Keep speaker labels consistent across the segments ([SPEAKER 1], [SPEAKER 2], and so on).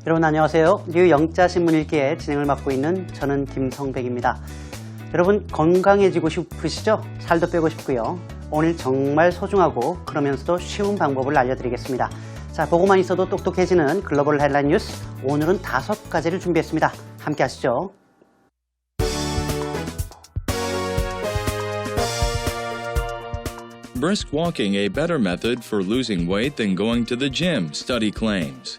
[SPEAKER 1] 여러분 안녕하세요. 뉴 영자신문 읽기의 진행을 맡고 있는 저는 김성백입니다. 여러분 건강해지고 싶으시죠? 살도 빼고 싶고요. 오늘 정말 소중하고 그러면서도 쉬운 방법을 알려드리겠습니다. 자, 보고만 있어도 똑똑해지는 글로벌 헤드라인 뉴스, 오늘은 5가지를 준비했습니다. 함께 하시죠.
[SPEAKER 2] Brisk walking a better method for losing weight than going to the gym, study claims.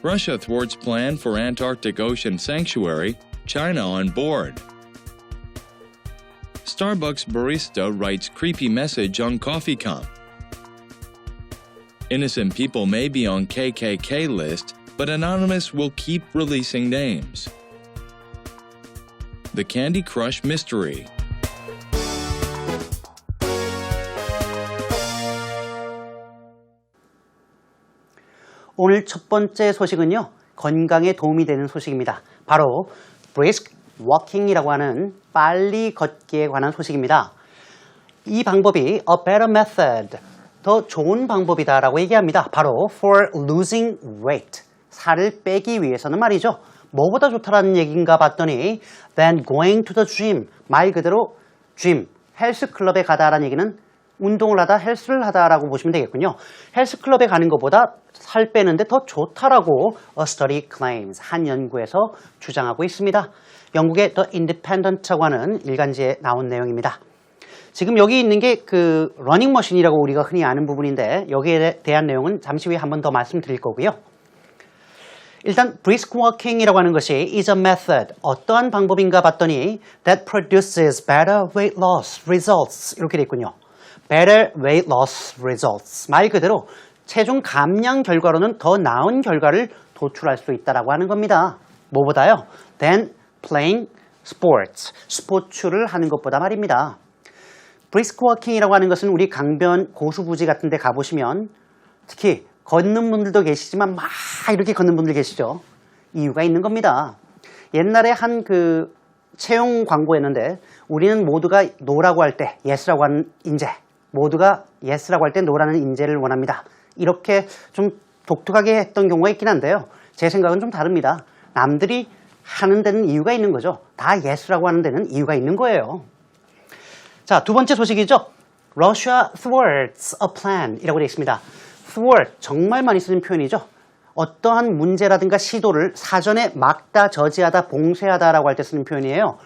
[SPEAKER 2] Russia thwarts plan for Antarctic Ocean sanctuary, China on board. Starbucks barista writes creepy message on coffee cup. Innocent people may be on KKK list, but Anonymous will keep releasing names. The Candy Crush mystery.
[SPEAKER 1] 오늘 첫 번째 소식은요, 건강에 도움이 되는 소식입니다. 바로 brisk walking이라고 하는 빨리 걷기에 관한 소식입니다. 이 방법이 a better method, 더 좋은 방법이다라고 얘기합니다. 바로 for losing weight, 살을 빼기 위해서는 말이죠. 뭐보다 좋다라는 얘기인가 봤더니 than going to the gym, 말 그대로 gym, 헬스클럽에 가다라는 얘기는 운동을 하다, 헬스를 하다라고 보시면 되겠군요. 헬스클럽에 가는 것보다 살 빼는데 더 좋다라고 A Study Claims, 한 연구에서 주장하고 있습니다. 영국의 The Independent라고 하는 일간지에 나온 내용입니다. 지금 여기 있는 게 그 러닝머신이라고 우리가 흔히 아는 부분인데 여기에 대한 내용은 잠시 후에 한 번 더 말씀드릴 거고요. 일단 brisk walking이라고 하는 것이 is a method, 어떠한 방법인가 봤더니 that produces better weight loss results, 이렇게 돼 있군요. Better weight loss results. 말 그대로 체중 감량 결과로는 더 나은 결과를 도출할 수 있다라고 하는 겁니다. 뭐보다요? Than playing sports. 스포츠를 하는 것보다 말입니다. brisk walking이라고 하는 것은 우리 강변 고수부지 같은 데 가보시면 특히 걷는 분들도 계시지만 막 이렇게 걷는 분들 계시죠? 이유가 있는 겁니다. 옛날에 한 그 채용 광고였는데 우리는 모두가 노라고 할 때 yes라고 하는 인재, 모두가 yes라고 할 때 노라는 인재를 원합니다. 이렇게 좀 독특하게 했던 경우가 있긴 한데요. 제 생각은 좀 다릅니다. 남들이 하는 데는 이유가 있는 거죠. 다 yes라고 하는 데는 이유가 있는 거예요. 자, 두 번째 소식이죠. Russia thwarts a plan 이라고 되어 있습니다. thwart, 정말 많이 쓰는 표현이죠. 어떠한 문제라든가 시도를 사전에 막다, 저지하다, 봉쇄하다라고 할 때 쓰는 표현이에요.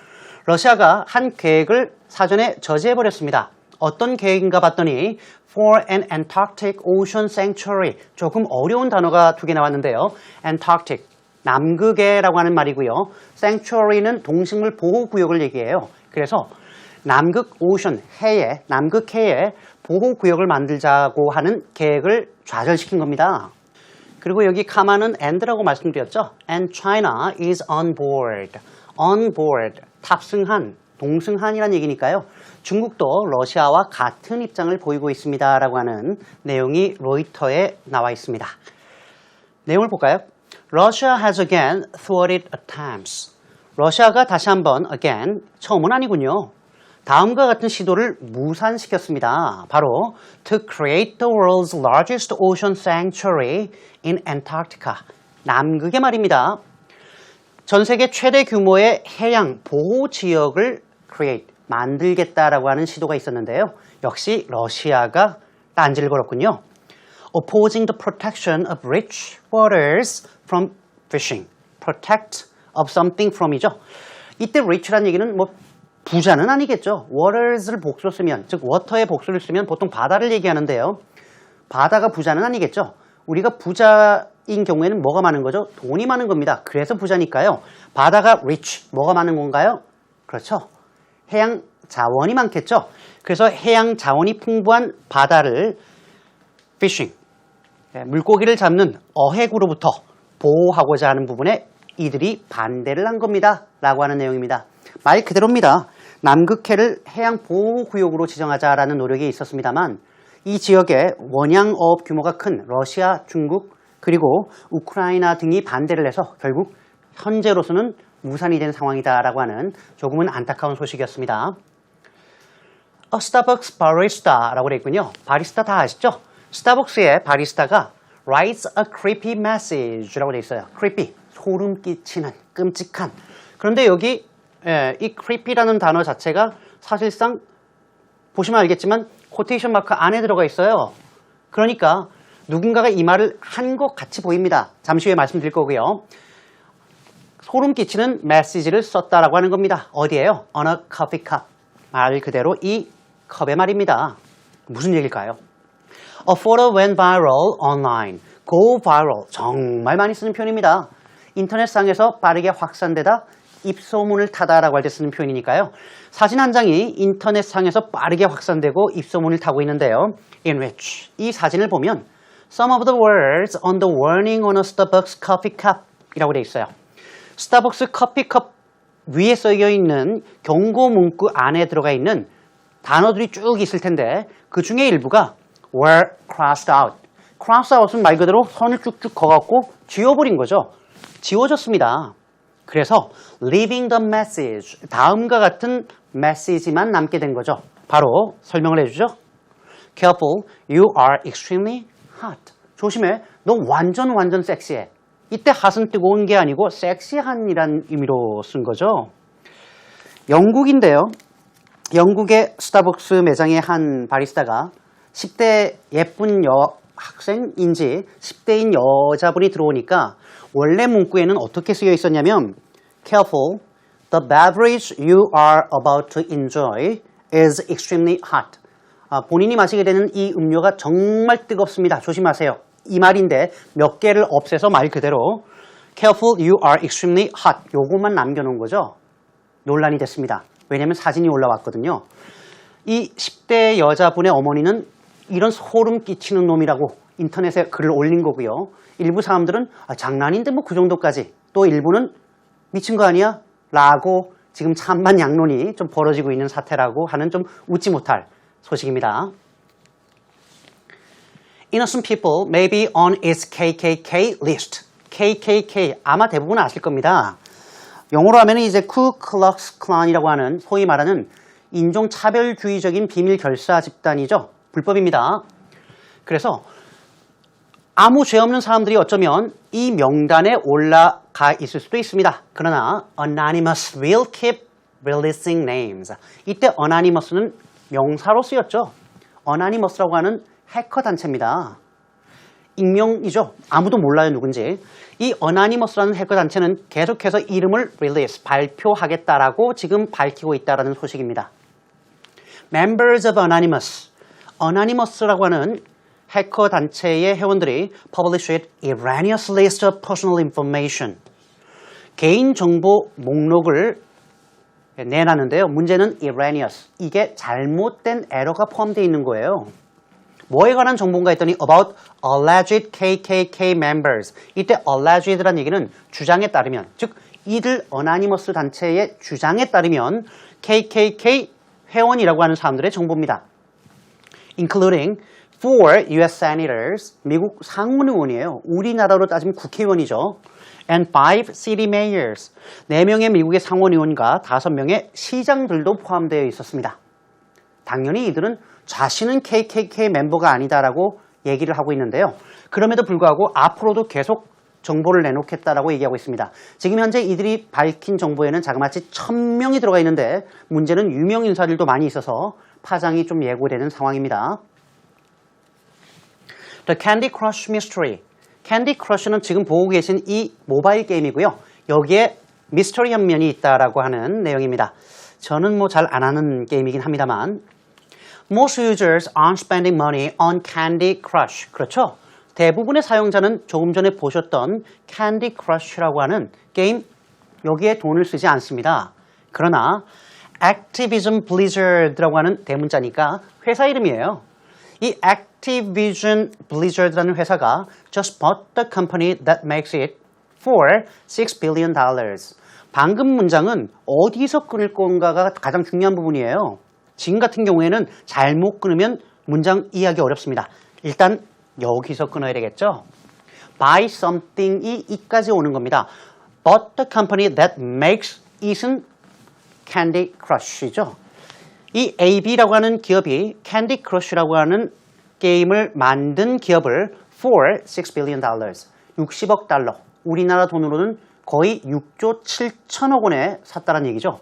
[SPEAKER 1] 러시아가 한 계획을 사전에 저지해버렸습니다. 어떤 계획인가 봤더니 for an Antarctic Ocean Sanctuary, 조금 어려운 단어가 두 개 나왔는데요. Antarctic, 남극해라고 하는 말이고요. Sanctuary는 동식물 보호구역을 얘기해요. 그래서 남극 오션, 해에, 남극해에 보호구역을 만들자고 하는 계획을 좌절시킨 겁니다. 그리고 여기 카마는 and라고 말씀드렸죠. And China is on board. On board, 탑승한, 동승한이라는 얘기니까요. 중국도 러시아와 같은 입장을 보이고 있습니다. 라고 하는 내용이 로이터에 나와 있습니다. 내용을 볼까요? Russia has again thwarted attempts. 러시아가 다시 한번 again, 처음은 아니군요. 다음과 같은 시도를 무산시켰습니다. 바로 to create the world's largest ocean sanctuary in Antarctica. 남극의 말입니다. 전 세계 최대 규모의 해양 보호 지역을 create, 만들겠다라고 하는 시도가 있었는데요. 역시 러시아가 딴지를 걸었군요. Opposing the protection of rich waters from fishing. Protect of something from이죠. 이때 rich라는 얘기는 뭐 부자는 아니겠죠. waters를 복수로 쓰면, 즉 water의 복수를 쓰면 보통 바다를 얘기하는데요. 바다가 부자는 아니겠죠. 우리가 부자인 경우에는 뭐가 많은 거죠? 돈이 많은 겁니다. 그래서 부자니까요. 바다가 rich, 뭐가 많은 건가요? 그렇죠. 해양 자원이 많겠죠. 그래서 해양 자원이 풍부한 바다를 fishing, 물고기를 잡는 어획으로부터 보호하고자 하는 부분에 이들이 반대를 한 겁니다. 라고 하는 내용입니다. 말 그대로입니다. 남극해를 해양 보호구역으로 지정하자라는 노력이 있었습니다만 이 지역의 원양어업 규모가 큰 러시아, 중국, 그리고 우크라이나 등이 반대를 해서 결국 현재로서는 무산이 된 상황이다라고 하는 조금은 안타까운 소식이었습니다. 스타벅스 바리스타라고 되어 있군요. 바리스타 다 아시죠? 스타벅스의 바리스타가 writes a creepy message라고 되어 있어요. creepy, 소름 끼치는, 끔찍한. 그런데 여기 이 creepy라는 단어 자체가 사실상 보시면 알겠지만 코테이션 마크 안에 들어가 있어요. 그러니까 누군가가 이 말을 한 것 같이 보입니다. 잠시 후에 말씀드릴 거고요. 소름 끼치는 메시지를 썼다라고 하는 겁니다. 어디에요? On a coffee cup. 말 그대로 이 컵의 말입니다. 무슨 얘기일까요? A photo went viral online. Go viral. 정말 많이 쓰는 표현입니다. 인터넷상에서 빠르게 확산되다, 입소문을 타다라고 할 때 쓰는 표현이니까요. 사진 한 장이 인터넷상에서 빠르게 확산되고 입소문을 타고 있는데요. In which 이 사진을 보면 Some of the words on the warning on a Starbucks coffee cup 이라고 되어 있어요. 스타벅스 커피컵 위에 써져 있는 경고 문구 안에 들어가 있는 단어들이 쭉 있을 텐데 그 중에 일부가 were crossed out. cross out은 말 그대로 선을 쭉쭉 그어갖고 지워버린 거죠. 지워졌습니다. 그래서 leaving the message, 다음과 같은 메시지만 남게 된 거죠. 바로 설명을 해주죠. Careful, you are extremely hot. 조심해, 너 완전 섹시해. 이때 핫은 뜨거운 게 아니고 섹시한이란 의미로 쓴 거죠. 영국인데요. 영국의 스타벅스 매장의 한 바리스타가 10대 예쁜 학생인지 10대인 여자분이 들어오니까 원래 문구에는 어떻게 쓰여 있었냐면 Careful, the beverage you are about to enjoy is extremely hot. 본인이 마시게 되는 이 음료가 정말 뜨겁습니다. 조심하세요. 이 말인데 몇 개를 없애서 말 그대로 Careful, you are extremely hot. 요것만 남겨놓은 거죠. 논란이 됐습니다. 왜냐하면 사진이 올라왔거든요. 이 10대 여자분의 어머니는 이런 소름 끼치는 놈이라고 인터넷에 글을 올린 거고요. 일부 사람들은 장난인데 뭐 그 정도까지. 또 일부는 미친 거 아니야? 라고 지금 찬반 양론이 좀 벌어지고 있는 사태라고 하는 좀 웃지 못할 소식입니다. Innocent people may be on its KKK list. KKK 아마 대부분 아실 겁니다. 영어로 하면 이제 쿠클럭스클란이라고 하는 소위 말하는 인종차별주의적인 비밀 결사 집단이죠. 불법입니다. 그래서 아무 죄 없는 사람들이 어쩌면 이 명단에 올라가 있을 수도 있습니다. 그러나 Anonymous will keep releasing names. 이때 Anonymous는 명사로 쓰였죠. Anonymous라고 하는 해커 단체입니다. 익명이죠. 아무도 몰라요 누군지. 이 Anonymous라는 해커 단체는 계속해서 이름을 release, 발표하겠다라고 지금 밝히고 있다는 소식입니다. Members of Anonymous. Anonymous라고 하는 해커 단체의 회원들이 published erroneous list of personal information. 개인정보 목록을 내놨는데요. 문제는 erroneous. 이게 잘못된 에러가 포함되어 있는 거예요. 뭐에 관한 정보인가 했더니 about alleged KKK members. 이때 alleged라는 얘기는 주장에 따르면, 즉 이들 어나니머스 단체의 주장에 따르면 KKK 회원이라고 하는 사람들의 정보입니다. Including 4 US senators, 미국 상원 의원이에요. 우리나라로 따지면 국회의원이죠. And 5 city mayors, 4명의 미국의 상원 의원과 5명의 시장들도 포함되어 있었습니다. 당연히 이들은 자신은 KKK 멤버가 아니다라고 얘기를 하고 있는데요. 그럼에도 불구하고 앞으로도 계속 정보를 내놓겠다라고 얘기하고 있습니다. 지금 현재 이들이 밝힌 정보에는 자그마치 1000명이 들어가 있는데 문제는 유명 인사들도 많이 있어서 파장이 좀 예고되는 상황입니다. The Candy Crush Mystery. 캔디 크러쉬는 지금 보고 계신 이 모바일 게임이고요. 여기에 미스터리한 면이 있다라고 하는 내용입니다. 저는 뭐 잘 안 하는 게임이긴 합니다만 Most users aren't spending money on Candy Crush. 그렇죠? 대부분의 사용자는 조금 전에 보셨던 Candy Crush라고 하는 게임 여기에 돈을 쓰지 않습니다. 그러나 Activision Blizzard라고 하는 대문자니까 회사 이름이에요. 이 Activision Blizzard라는 회사가 just bought the company that makes it for $6 billion. 방금 문장은 어디서 끊을 건가가 가장 중요한 부분이에요. 지금 같은 경우에는 잘못 끊으면 문장 이해하기 어렵습니다. 일단 여기서 끊어야 되겠죠. Buy something이 이까지 오는 겁니다. Bought the company that makes it은 Candy Crush이죠. 이 AB라고 하는 기업이 캔디 크러쉬라고 하는 게임을 만든 기업을 for $6 billion. 60억 달러. 우리나라 돈으로는 거의 6조 7천억 원에 샀다는 얘기죠.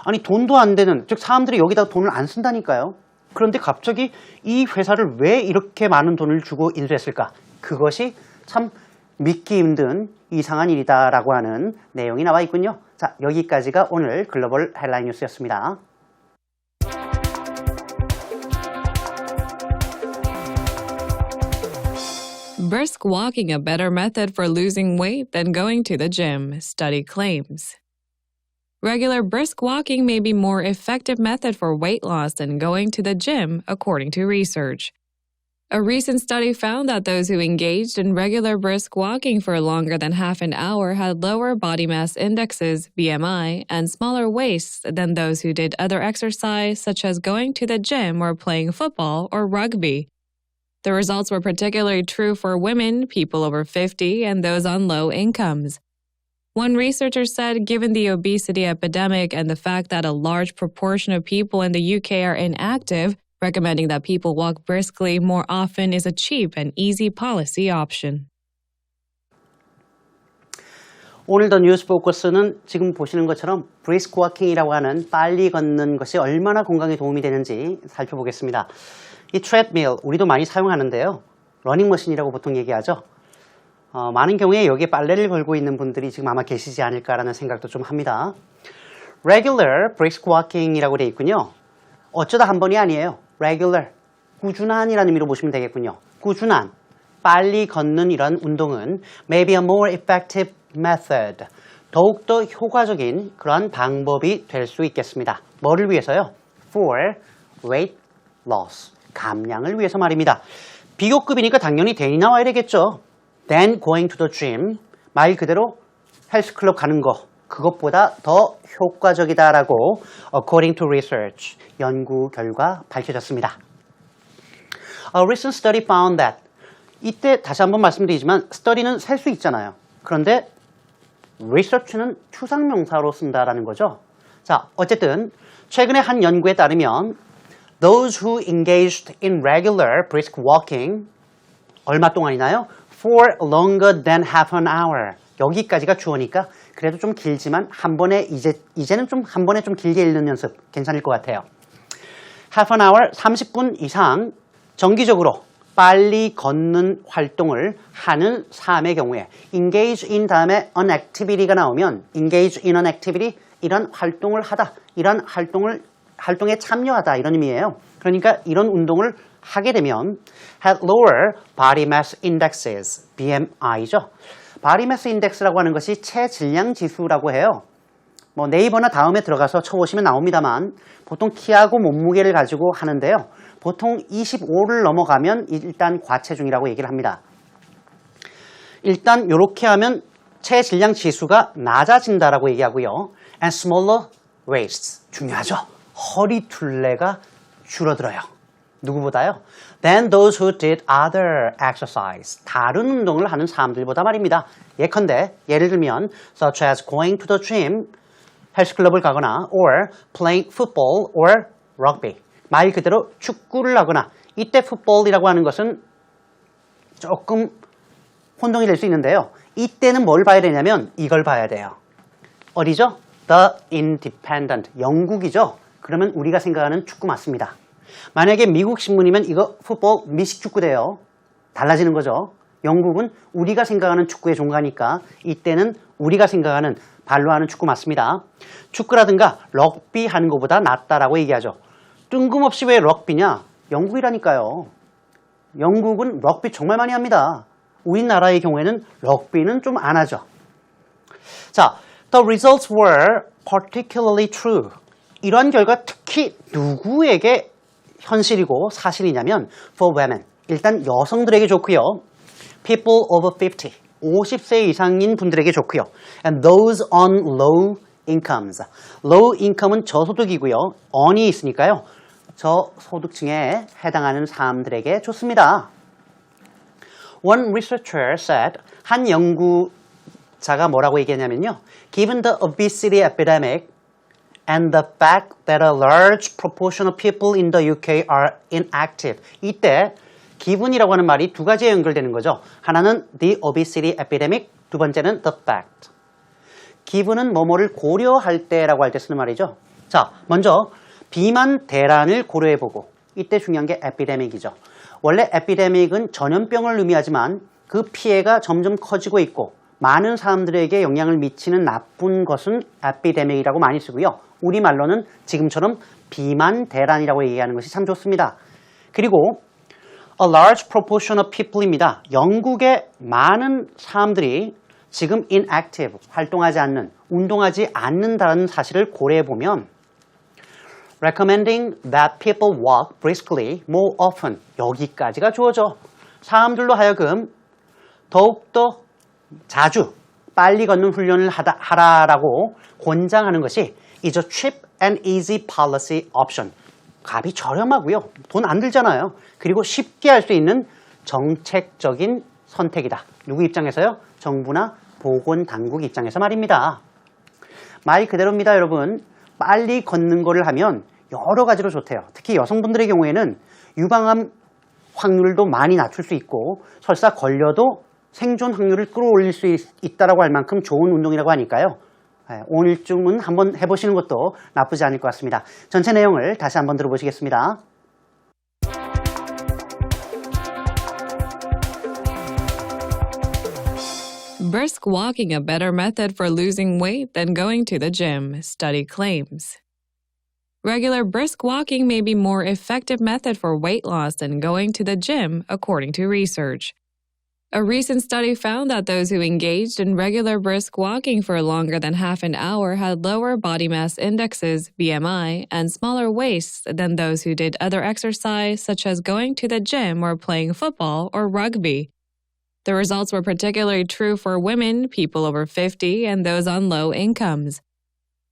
[SPEAKER 1] 아니 돈도 안 되는, 즉 사람들이 여기다 돈을 안 쓴다니까요. 그런데 갑자기 이 회사를 왜 이렇게 많은 돈을 주고 인수했을까? 그것이 참 믿기 힘든 이상한 일이다라고 하는 내용이 나와 있군요. 자, 여기까지가 오늘 글로벌 헤드라인 뉴스였습니다.
[SPEAKER 3] Brisk walking a better method for losing weight than going to the gym, study claims. Regular brisk walking may be more effective method for weight loss than going to the gym, according to research. A recent study found that those who engaged in regular brisk walking for longer than half an hour had lower body mass indexes, BMI, and smaller waists than those who did other exercise such as going to the gym or playing football or rugby. The results were particularly true for women, people over 50, and those on low incomes. One researcher said given the obesity epidemic and the fact that a large proportion of people in the UK are inactive, recommending that people walk briskly more often is a cheap and easy policy option.
[SPEAKER 1] 오늘 더 뉴스 포커스는 지금 보시는 것처럼 브리스크 워킹이라고 하는 빨리 걷는 것이 얼마나 건강에 도움이 되는지 살펴보겠습니다. 이 트레드밀 우리도 많이 사용하는데요. 러닝머신이라고 보통 얘기하죠. 많은 경우에 여기에 빨래를 걸고 있는 분들이 지금 아마 계시지 않을까라는 생각도 좀 합니다. Regular brisk walking이라고 되어 있군요. 어쩌다 한 번이 아니에요. Regular, 꾸준한이라는 의미로 보시면 되겠군요. 꾸준한, 빨리 걷는 이런 운동은 maybe a more effective method, 더욱더 효과적인 그러한 방법이 될 수 있겠습니다. 뭐를 위해서요? For weight loss, 감량을 위해서 말입니다. 비교급이니까 당연히 then이 나와야 되겠죠. Than going to the gym, 말 그대로 헬스클럽 가는 거, 그것보다 더 효과적이다라고 according to research, 연구 결과 밝혀졌습니다. A recent study found that, 이때 다시 한번 말씀드리지만 study는 셀 수 있잖아요. 그런데 research는 추상명사로 쓴다라는 거죠. 자, 어쨌든 최근에 한 연구에 따르면 those who engaged in regular brisk walking, 얼마 동안이나요? For longer than half an hour. 여기까지가 주어니까 그래도 좀 길지만 한 번에 이제는 좀 한 번에 좀 길게 읽는 연습 괜찮을 것 같아요. half an hour, 30분 이상 정기적으로 빨리 걷는 활동을 하는 사람의 경우에 engage in 다음에 an activity가 나오면 engage in an activity, 이런 활동을 하다, 이런 활동에 참여하다 이런 의미예요. 그러니까 이런 운동을 하게 되면 had lower body mass indexes, BMI죠. body mass index라고 하는 것이 체질량 지수라고 해요. 뭐 네이버나 다음에 들어가서 쳐보시면 나옵니다만 보통 키하고 몸무게를 가지고 하는데요. 보통 25를 넘어가면 일단 과체중이라고 얘기를 합니다. 일단 이렇게 하면 체질량 지수가 낮아진다라고 얘기하고요. And smaller waists, 중요하죠. 허리 둘레가 줄어들어요. 누구보다요? Than those who did other exercise, 다른 운동을 하는 사람들보다 말입니다. 예컨대 예를 들면 such as going to the gym, 헬스클럽을 가거나 or playing football or rugby, 말 그대로 축구를 하거나, 이때 football이라고 하는 것은 조금 혼동이 될 수 있는데요. 이때는 뭘 봐야 되냐면 이걸 봐야 돼요. 어디죠? The Independent, 영국이죠. 그러면 우리가 생각하는 축구 맞습니다. 만약에 미국 신문이면 이거 풋볼 미식축구대요. 달라지는 거죠. 영국은 우리가 생각하는 축구의 종가니까 이때는 우리가 생각하는 발로 하는 축구 맞습니다. 축구라든가 럭비 하는 것보다 낫다라고 얘기하죠. 뜬금없이 왜 럭비냐? 영국이라니까요. 영국은 럭비 정말 많이 합니다. 우리나라의 경우에는 럭비는 좀 안 하죠. 자, the results were particularly true. 이러한 결과 특히 누구에게 현실이고 사실이냐면 for women, 일단 여성들에게 좋고요. people over 50, 50세 이상인 분들에게 좋고요. and those on low incomes. low income은 저소득이고요. on이 있으니까요. 저소득층에 해당하는 사람들에게 좋습니다. One researcher said, 한 연구자가 뭐라고 얘기했냐면요. Given the obesity epidemic and the fact that a large proportion of people in the UK are inactive. 이때 given이라고 하는 말이 두 가지에 연결되는 거죠. 하나는 the obesity epidemic, 두 번째는 the fact. given은 뭐뭐를 고려할 때라고 할 때 쓰는 말이죠. 자, 먼저 비만 대란을 고려해보고 이때 중요한 게 epidemic이죠. 원래 epidemic은 전염병을 의미하지만 그 피해가 점점 커지고 있고 많은 사람들에게 영향을 미치는 나쁜 것은 epidemic이라고 많이 쓰고요. 우리말로는 지금처럼 비만 대란이라고 얘기하는 것이 참 좋습니다. 그리고 a large proportion of people입니다. 영국의 많은 사람들이 지금 inactive, 활동하지 않는, 운동하지 않는다는 사실을 고려해보면 recommending that people walk briskly more often 여기까지가 주어져. 사람들로 하여금 더욱더 자주 빨리 걷는 훈련을 하라라고 권장하는 것이 is a cheap and easy policy option. 값이 저렴하고요. 돈 안 들잖아요. 그리고 쉽게 할 수 있는 정책적인 선택이다. 누구 입장에서요? 정부나 보건당국 입장에서 말입니다. 말 그대로입니다, 여러분. 빨리 걷는 거를 하면 여러 가지로 좋대요. 특히 여성분들의 경우에는 유방암 확률도 많이 낮출 수 있고 설사 걸려도 생존 확률을 끌어올릴 수 있다라고 할 만큼 좋은 운동이라고 하니까요. 오늘쯤은 한번 해보시는 것도 나쁘지 않을 것 같습니다. 전체 내용을 다시 한번 들어보시겠습니다.
[SPEAKER 3] Brisk walking a better method for losing weight than going to the gym, study claims. Regular brisk walking may be more effective method for weight loss than going to the gym, according to research. A recent study found that those who engaged in regular brisk walking for longer than half an hour had lower body mass indexes, BMI, and smaller waists than those who did other exercise such as going to the gym or playing football or rugby. The results were particularly true for women, people over 50, and those on low incomes.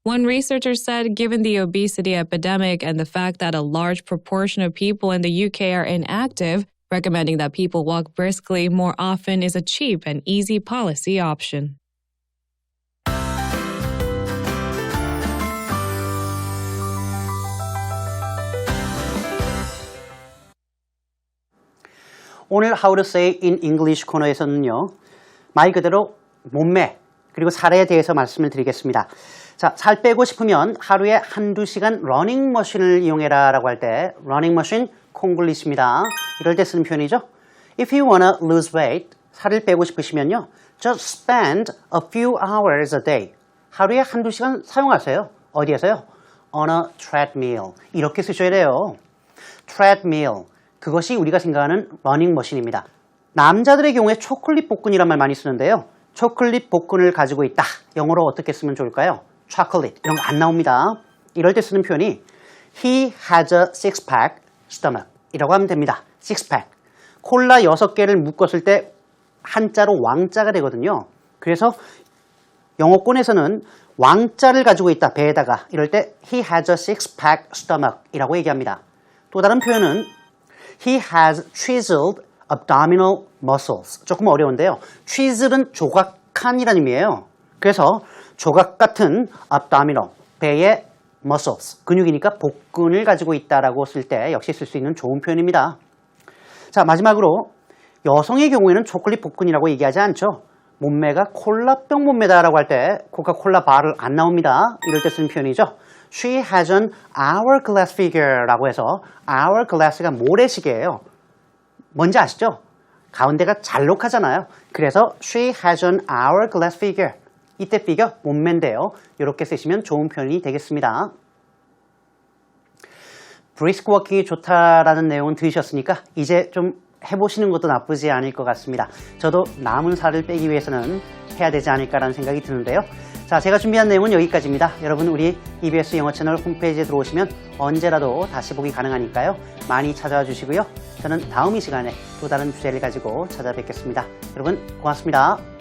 [SPEAKER 3] One researcher said given the obesity epidemic and the fact that a large proportion of people in the UK are inactive, recommending that people walk briskly more often is a cheap and easy policy option.
[SPEAKER 1] 오늘 How to Say in English 코너에서는요. 말 그대로 몸매 그리고 살에 대해서 말씀을 드리겠습니다. 자, 살 빼고 싶으면 하루에 한두 시간 러닝머신을 이용해라 라고 할 때 러닝머신 콩글리시입니다. 이럴 때 쓰는 표현이죠. If you wanna lose weight, 살을 빼고 싶으시면요. Just spend a few hours a day. 하루에 한두 시간 사용하세요. 어디에서요? On a treadmill. 이렇게 쓰셔야 돼요. treadmill. 그것이 우리가 생각하는 러닝머신입니다. 남자들의 경우에 초콜릿 복근이란 말 많이 쓰는데요. 초콜릿 복근을 가지고 있다. 영어로 어떻게 쓰면 좋을까요? chocolate. 이런 거 안 나옵니다. 이럴 때 쓰는 표현이 He has a six-pack stomach 이라고 하면 됩니다. six-pack. 콜라 6개를 묶었을 때 한자로 왕자가 되거든요. 그래서 영어권에서는 왕자를 가지고 있다. 배에다가 이럴 때 He has a six-pack stomach 이라고 얘기합니다. 또 다른 표현은 He has chiseled abdominal muscles. 조금 어려운데요. chisel은 조각한이라는 의미예요. 그래서 조각 같은 abdominal, 배의 muscles, 근육이니까 복근을 가지고 있다라고 쓸 때 역시 쓸 수 있는 좋은 표현입니다. 자, 마지막으로 여성의 경우에는 초콜릿 복근이라고 얘기하지 않죠. 몸매가 콜라병 몸매다라고 할 때 코카콜라 바를 안 나옵니다. 이럴 때 쓰는 표현이죠. She has an hourglass figure라고 해서 hourglass가 모래시계예요. 뭔지 아시죠? 가운데가 잘록하잖아요. 그래서 she has an hourglass figure. 이때 figure 몸매인데요. 이렇게 쓰시면 좋은 표현이 되겠습니다. brisk walking이 좋다라는 내용은 들으셨으니까 이제 좀 해보시는 것도 나쁘지 않을 것 같습니다. 저도 남은 살을 빼기 위해서는 해야 되지 않을까라는 생각이 드는데요. 자, 제가 준비한 내용은 여기까지입니다. 여러분 우리 EBS 영어 채널 홈페이지에 들어오시면 언제라도 다시 보기 가능하니까요. 많이 찾아와 주시고요. 저는 다음 이 시간에 또 다른 주제를 가지고 찾아뵙겠습니다. 여러분 고맙습니다.